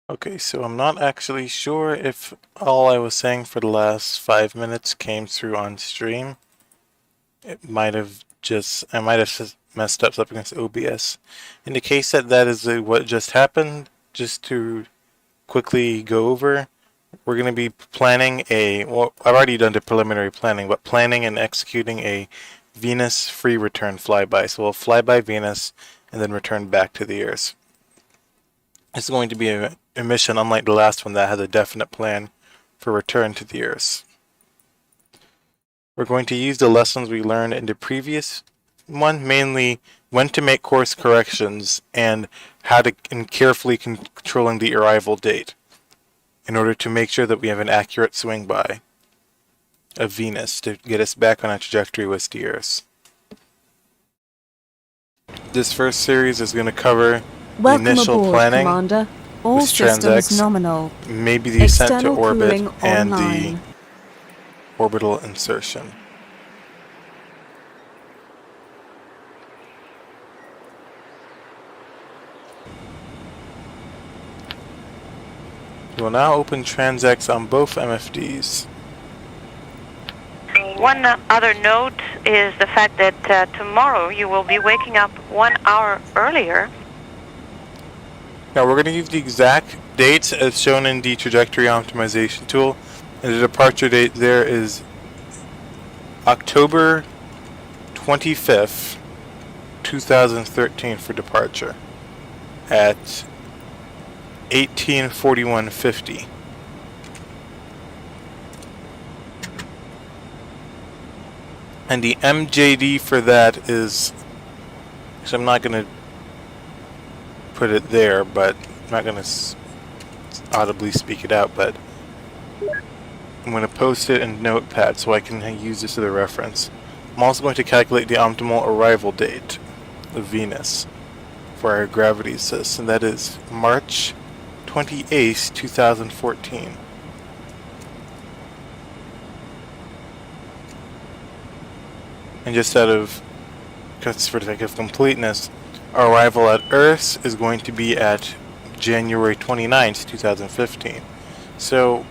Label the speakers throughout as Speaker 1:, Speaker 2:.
Speaker 1: Okay, so I'm not actually sure if all I was saying for the last 5 minutes came through on stream. It might have I might have messed up something against OBS. In the case that that is what just happened, just to quickly go over, we're going to be planning well, I've already done the preliminary planning, but planning and executing a Venus free return flyby. So we'll fly by Venus and then return back to the Earth. It's going to be a mission unlike the last one that has a definite plan for return to the Earth. We're going to use the lessons we learned in the previous one, mainly when to make course corrections and carefully controlling the arrival date in order to make sure that we have an accurate swing by of Venus to get us back on a trajectory with the Earth. This first series is going to cover the initial planning,
Speaker 2: Commander. All
Speaker 1: with
Speaker 2: systems
Speaker 1: TransX,
Speaker 2: nominal.
Speaker 1: maybe the ascent to
Speaker 2: External
Speaker 1: orbit,
Speaker 2: cooling
Speaker 1: and
Speaker 2: online.
Speaker 1: the orbital insertion. We will now open TransX on both MFDs.
Speaker 3: One other note is the fact that tomorrow you will be waking up 1 hour earlier.
Speaker 1: Now we're going to use the exact dates as shown in the trajectory optimization tool, and the departure date there is October 25th, 2013 for departure at 18:41:50. And the MJD for that is, so I'm not going to put it there, but I'm not going to audibly speak it out, but I'm going to post it in Notepad so I can use this as a reference. I'm also going to calculate the optimal arrival date of Venus for our gravity assist, and that is March 28th, 2014. And just for the sake of completeness, our arrival at Earth is going to be at January 29th, 2015. So,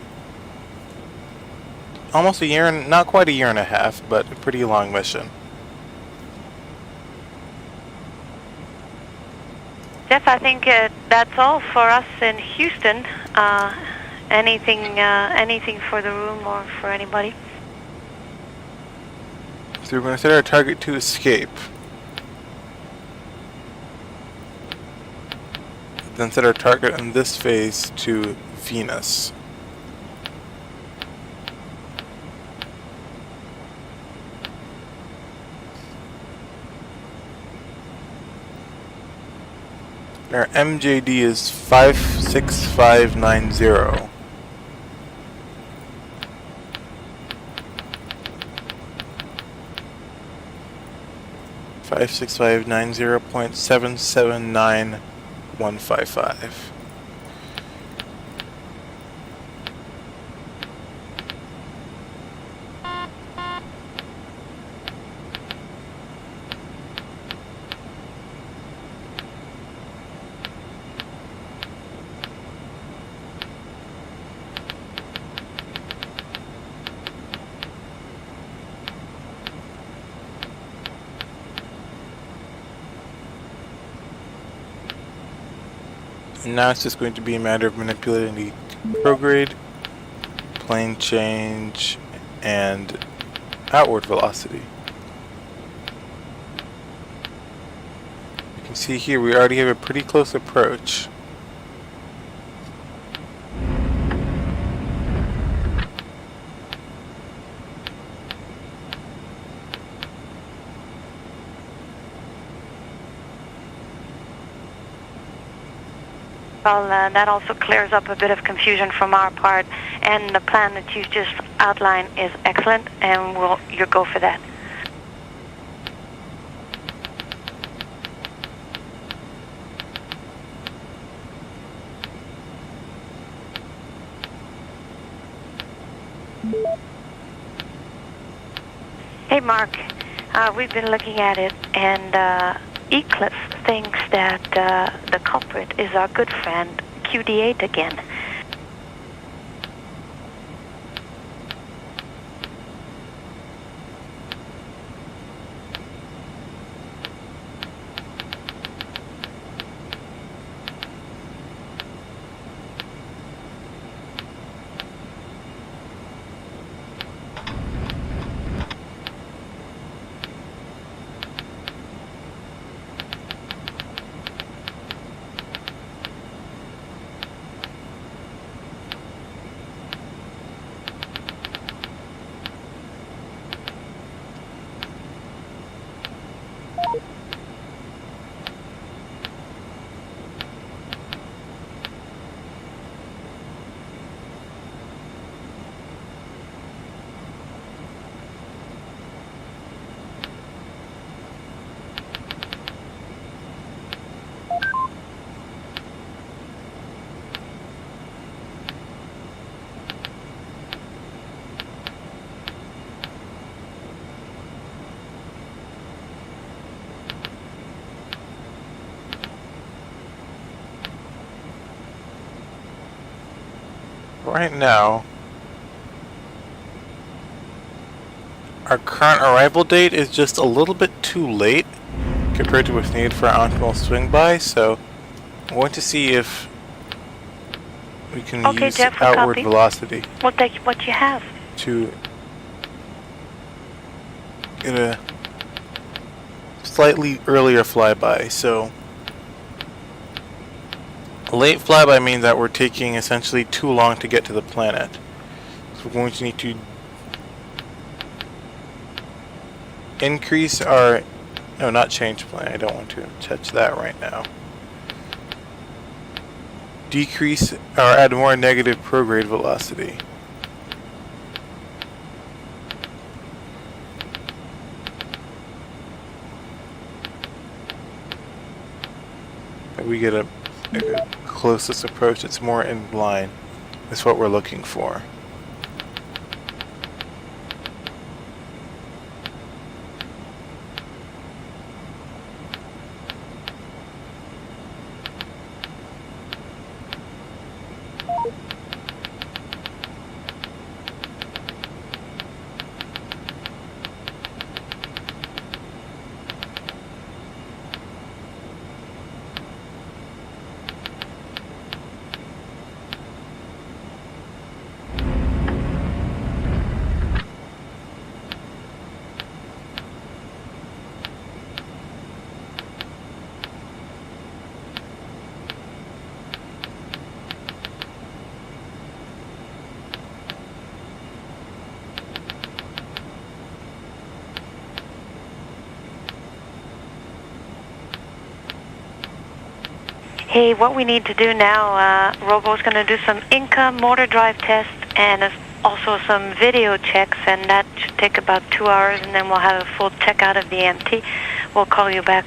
Speaker 1: almost a year, not quite a year and a half, but a pretty long mission.
Speaker 3: Jeff, I think that's all for us in Houston. Anything for the room or for anybody?
Speaker 1: So we're going to set our target to escape. Then set our target in this phase to Venus. Our MJD is 56590. $56590.779155. And now it's just going to be a matter of manipulating the prograde, plane change, and outward velocity. You can see here we already have a pretty close approach.
Speaker 3: Well, that also clears up a bit of confusion from our part, and the plan that you've just outlined is excellent, and you'll go for that. Hey, Mark, we've been looking at it, and Eclipse thinks that the culprit is our good friend QD8 again.
Speaker 1: Right now, our current arrival date is just a little bit too late compared to what's needed for our optimal swing by, so I want to see if we can use
Speaker 3: Jeff,
Speaker 1: outward
Speaker 3: copy.
Speaker 1: velocity
Speaker 3: What you have?
Speaker 1: to get a slightly earlier flyby. So a late flyby means that we're taking essentially too long to get to the planet. So we're going to need to increase our, no, not change plan. I don't want to touch that right now. Decrease or add more negative prograde velocity. We get a closest approach that's more in line. That's what we're looking for.
Speaker 3: Hey, what we need to do now, Robo's going to do some Inca motor drive tests and also some video checks, and that should take about 2 hours, and then we'll have a full check out of the MT. We'll call you back.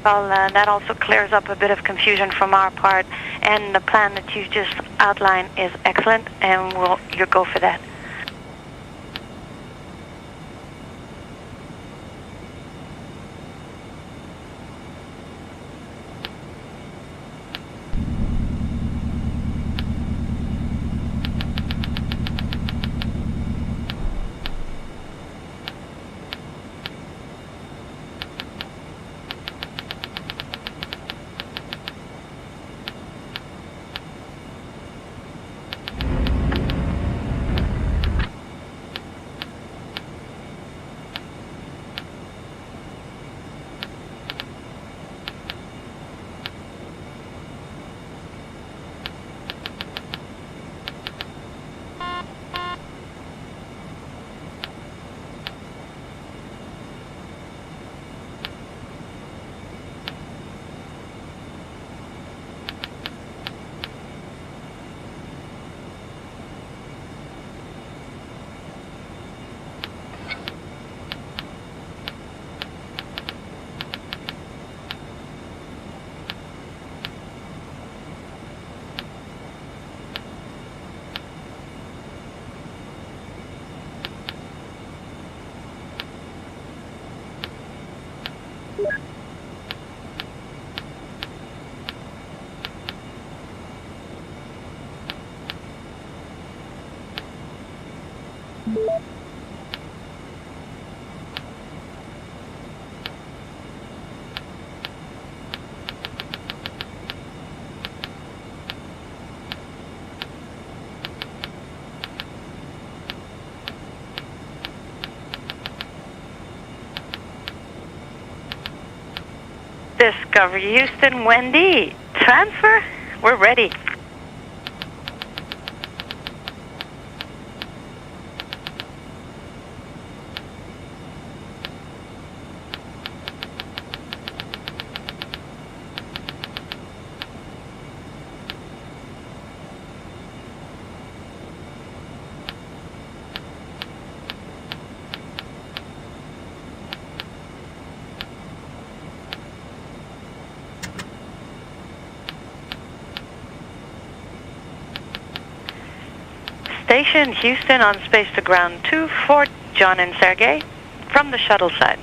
Speaker 3: Well, that also clears up a bit of confusion from our part, and the plan that you've just outlined is excellent, and you'll go for that. Discovery Houston, Wendy. Transfer? We're ready. Station Houston on space to ground 2 for John and Sergey from the shuttle side.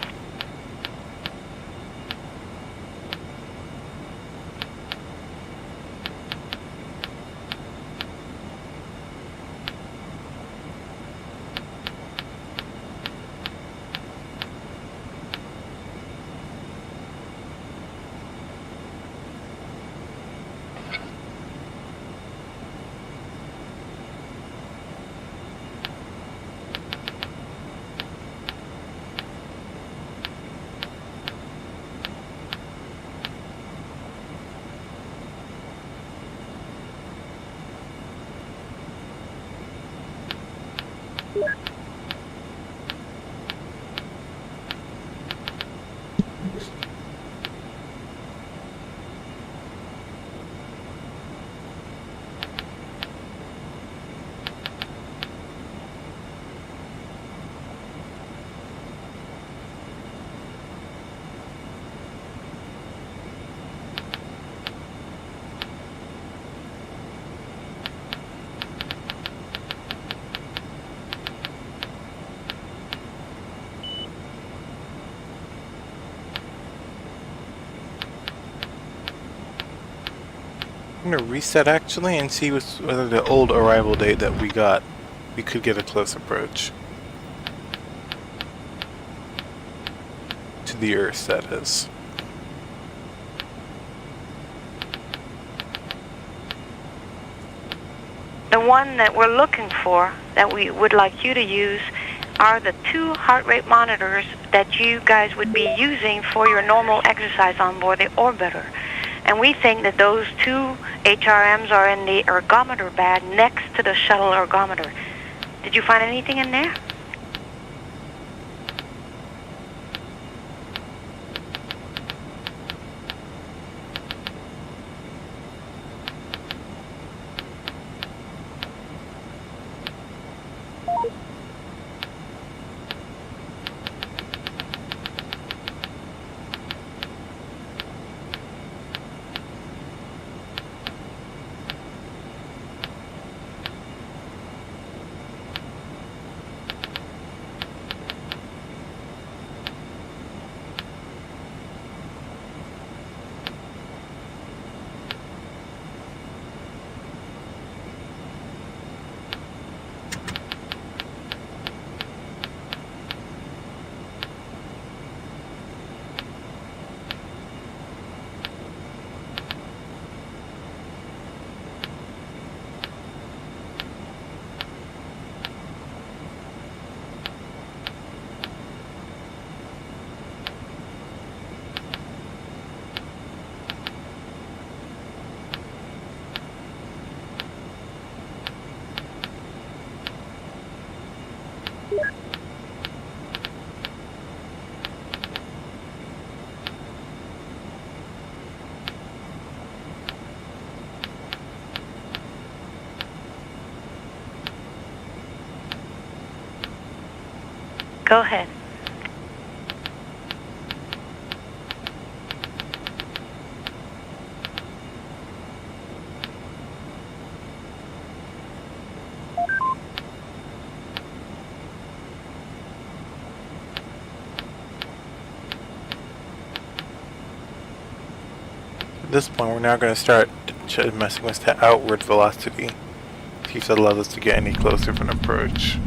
Speaker 1: I'm gonna reset actually and see whether the old arrival date that we got, we could get a close approach to the Earth, that is.
Speaker 3: The one that we're looking for, that we would like you to use, are the 2 heart rate monitors that you guys would be using for your normal exercise on board the orbiter. And we think that those 2 HRMs are in the ergometer bag next to the shuttle ergometer. Did you find anything in there? Go ahead.
Speaker 1: At this point, we're now going to start messing with the outward velocity. See if that allows us to get any closer for an approach.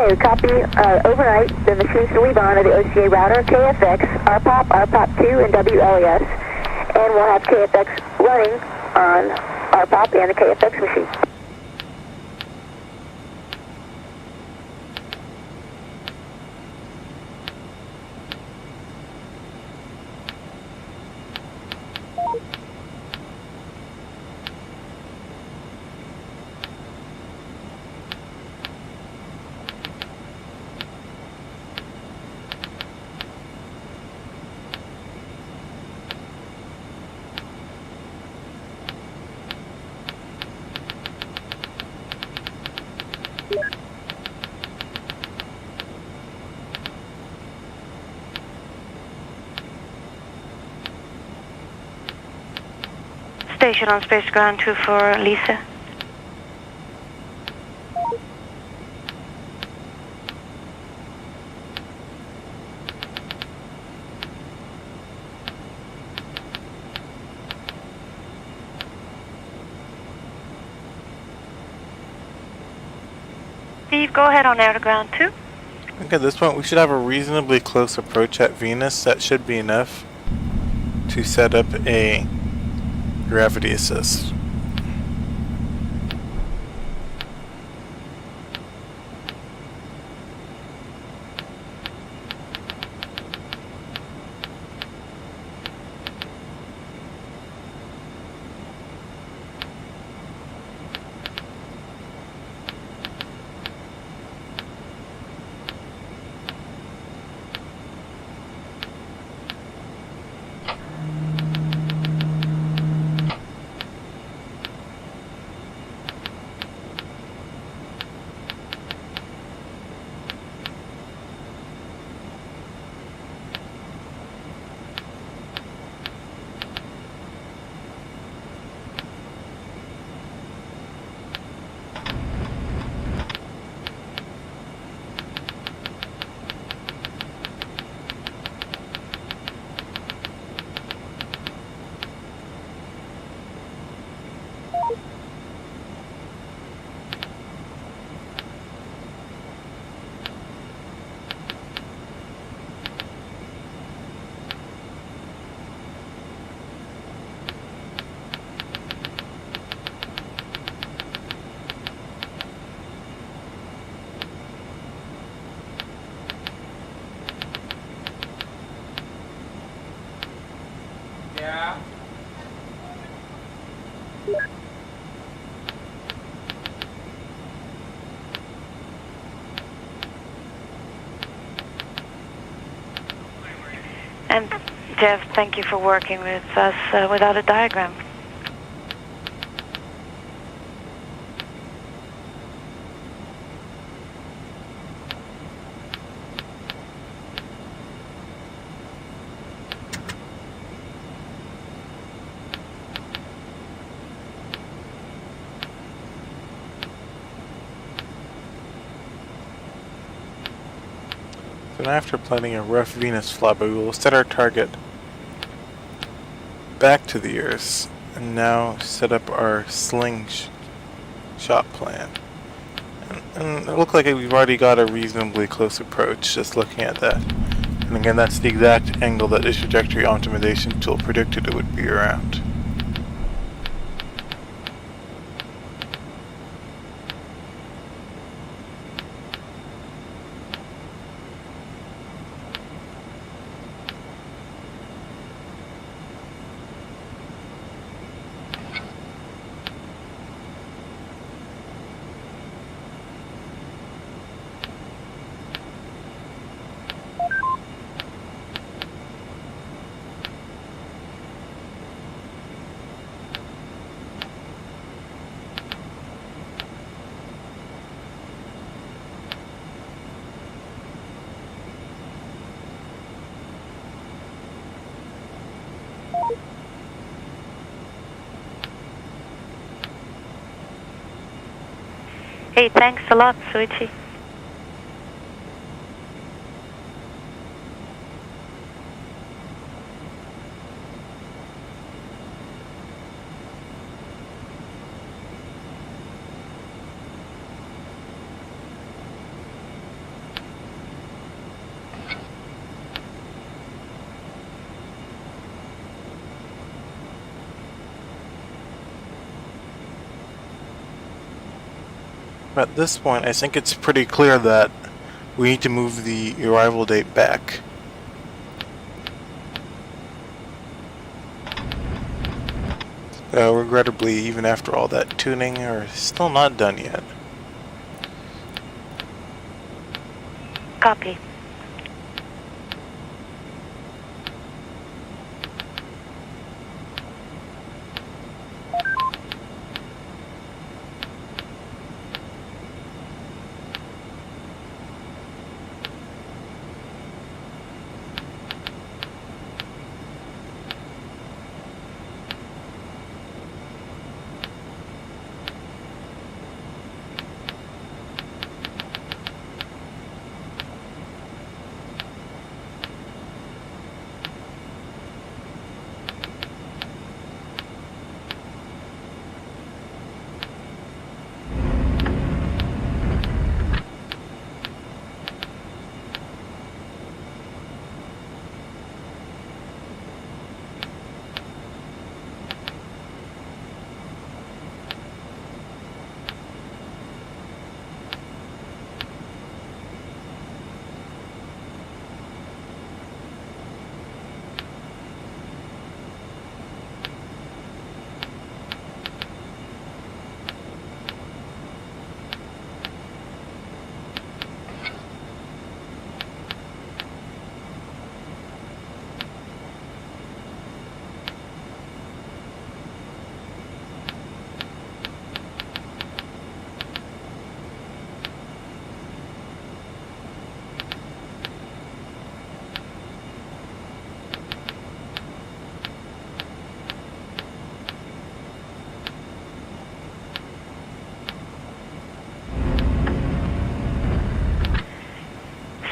Speaker 2: Okay, copy. Overnight, the machines to leave on are the OCA router, KFX, RPOP, RPOP2, and WLES. And we'll have KFX running on RPOP and the KFX machine.
Speaker 3: Station on Space Ground 2 for Lisa. Steve, go ahead on air to ground 2.
Speaker 1: I think at this point we should have a reasonably close approach at Venus. That should be enough to set up a gravity assist.
Speaker 3: And Jeff, thank you for working with us without a diagram.
Speaker 1: Then after planning a rough Venus flyby, we will set our target back to the Earth and now set up our slingshot plan. And it looks like we've already got a reasonably close approach just looking at that. And again, that's the exact angle that the trajectory optimization tool predicted it would be around.
Speaker 3: Hey, thanks a lot, Suichi.
Speaker 1: At this point, I think it's pretty clear that we need to move the arrival date back. Regrettably, even after all that tuning, we're still not done yet.
Speaker 3: Copy.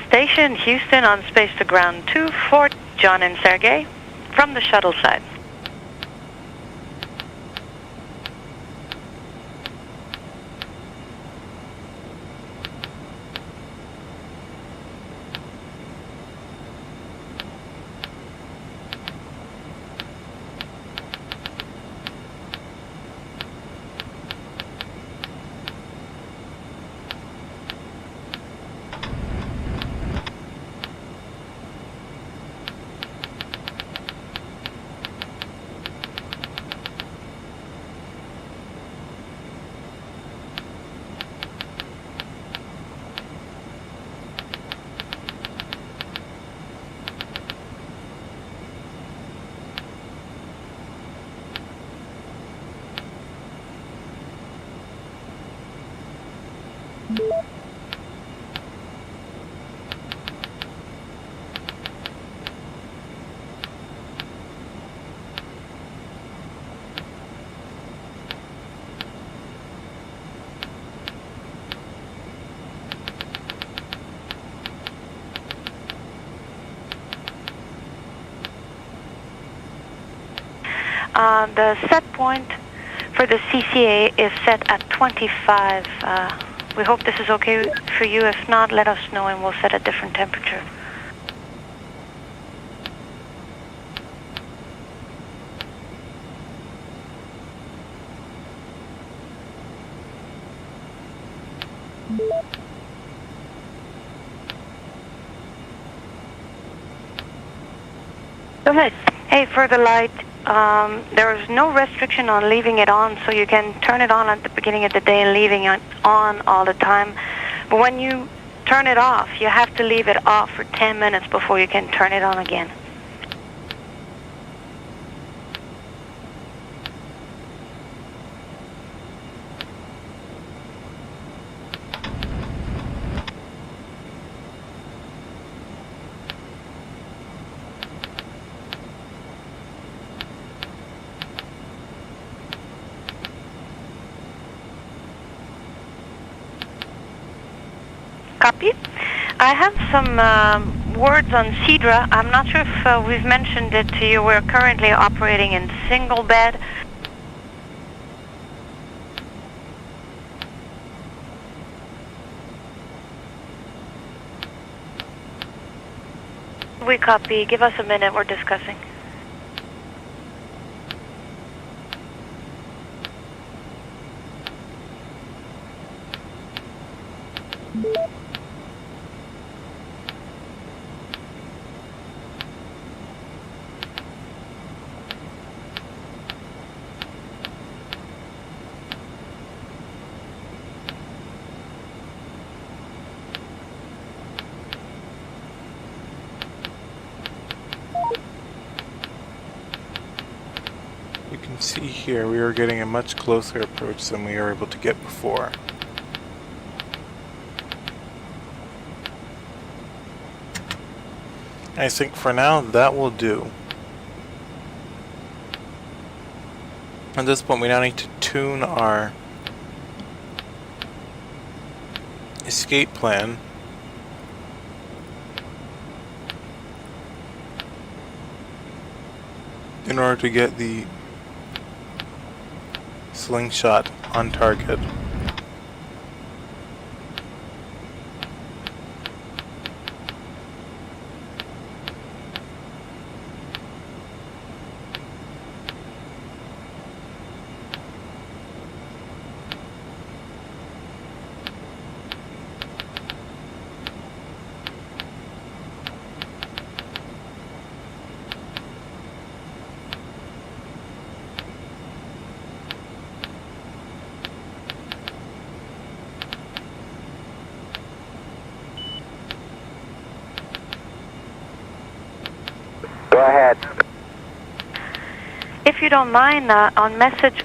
Speaker 3: Station Houston on space to ground 2, Fort John and Sergey from the shuttle side. The set point for the CCA is set at 25. We hope this is okay for you. If not, let us know and we'll set a different temperature.
Speaker 2: Go ahead.
Speaker 3: Hey, for the light, there is no restriction on leaving it on, so you can turn it on at the beginning of the day and leaving it on all the time. But when you turn it off, you have to leave it off for 10 minutes before you can turn it on again. Copy. I have some words on Cedra. I'm not sure if we've mentioned it to you. We're currently operating in single bed. We copy. Give us a minute. We're discussing.
Speaker 1: You can see here we are getting a much closer approach than we were able to get before. I think for now that will do. At this point we now need to tune our escape plan in order to get the slingshot on target.
Speaker 2: Go ahead.
Speaker 3: If you don't mind, on message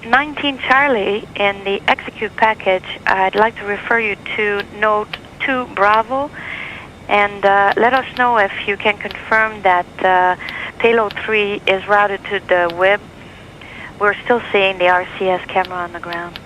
Speaker 3: 19 Charlie in the execute package, I'd like to refer you to note 2 Bravo, and let us know if you can confirm that payload 3 is routed to the web. We're still seeing the RCS camera on the ground.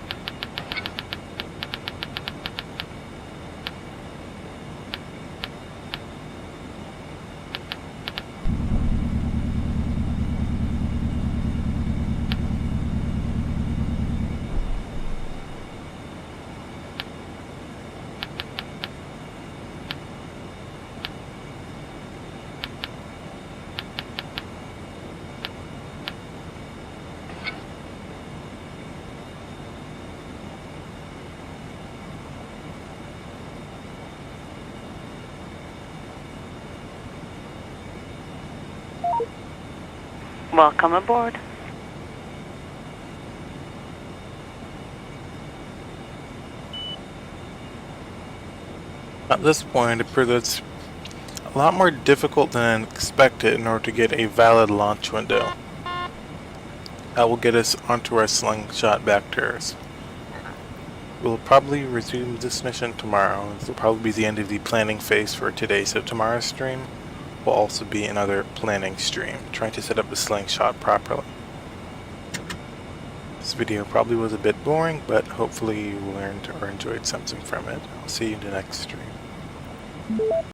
Speaker 3: Welcome aboard.
Speaker 1: At this point, it appears it's a lot more difficult than expected in order to get a valid launch window. That will get us onto our slingshot vectors. We'll probably resume this mission tomorrow. This will probably be the end of the planning phase for today, so tomorrow's stream will also be another planning stream, trying to set up the slingshot properly. This video probably was a bit boring, but hopefully you learned or enjoyed something from it. I'll see you in the next stream.